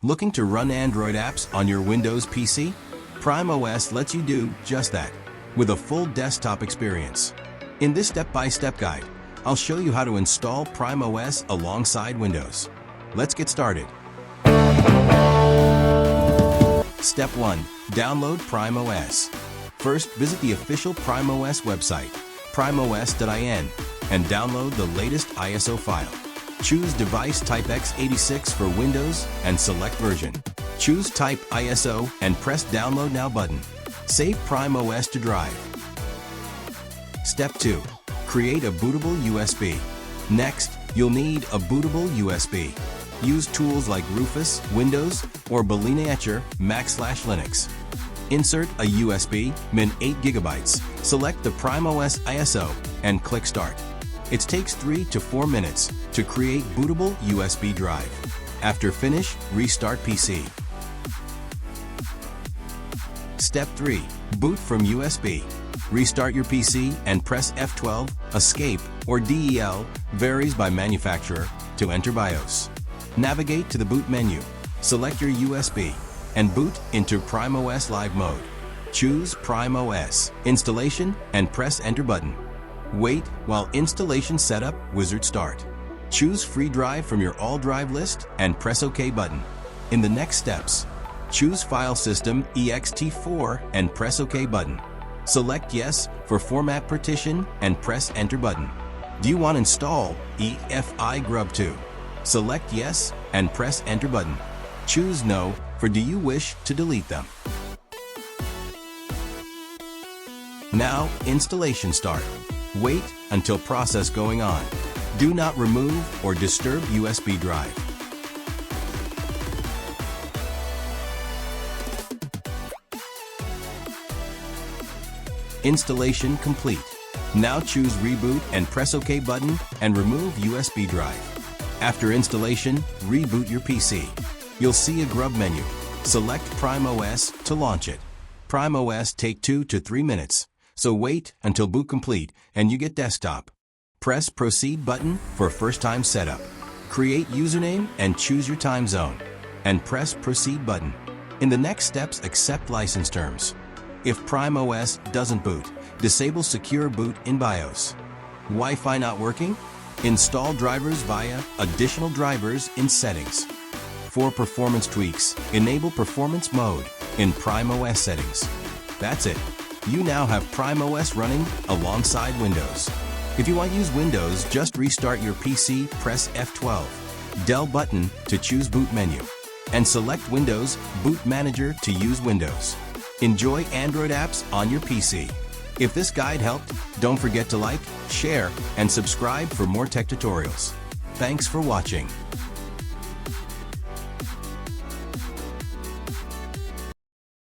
Looking to run Android apps on your Windows PC? PrimeOS lets you do just that, with a full desktop experience. In this step-by-step guide, I'll show you how to install PrimeOS alongside Windows. Let's get started. Step 1. Download PrimeOS. First, visit the official PrimeOS website, primeos.in, and download the latest ISO file. Choose device type x86 for Windows and select version. Choose type ISO and press Download Now button. Save PrimeOS to drive. Step 2. Create a bootable USB. Next, you'll need a bootable USB. Use tools like Rufus, Windows, or Balena Etcher, Mac/Linux. Insert a USB, min 8 GB. Select the PrimeOS ISO and click Start. It takes 3 to 4 minutes to create bootable USB drive. After finish, restart PC. Step 3. Boot from USB. Restart your PC and press F12, Escape, or DEL, varies by manufacturer, to enter BIOS. Navigate to the boot menu, select your USB, and boot into PrimeOS Live mode. Choose PrimeOS Installation and press Enter button. Wait while installation setup wizard start. Choose free drive from your all drive list and press OK button. In the next steps, choose file system ext4 and press OK button. Select Yes for format partition and press Enter button. Do you want to install EFI Grub2? Select Yes and press Enter button. Choose No for Do you wish to delete them? Now installation start. Wait until process going on. Do not remove or disturb USB drive. Installation complete. Now choose Reboot and press OK button and remove USB drive. After installation, reboot your PC. You'll see a grub menu. Select PrimeOS to launch it. PrimeOS take 2 to 3 minutes, so wait until boot complete and you get desktop. Press Proceed button for first-time setup. Create username and choose your time zone, and press Proceed button. In the next steps, accept license terms. If PrimeOS doesn't boot, disable Secure Boot in BIOS. Wi-Fi not working? Install drivers via Additional Drivers in Settings. For performance tweaks, enable Performance Mode in PrimeOS settings. That's it. You now have PrimeOS running alongside Windows. If you want to use Windows, just restart your PC, press F12, Del button to choose boot menu, and select Windows Boot Manager to use Windows. Enjoy Android apps on your PC. If this guide helped, don't forget to like, share, and subscribe for more tech tutorials. Thanks for watching.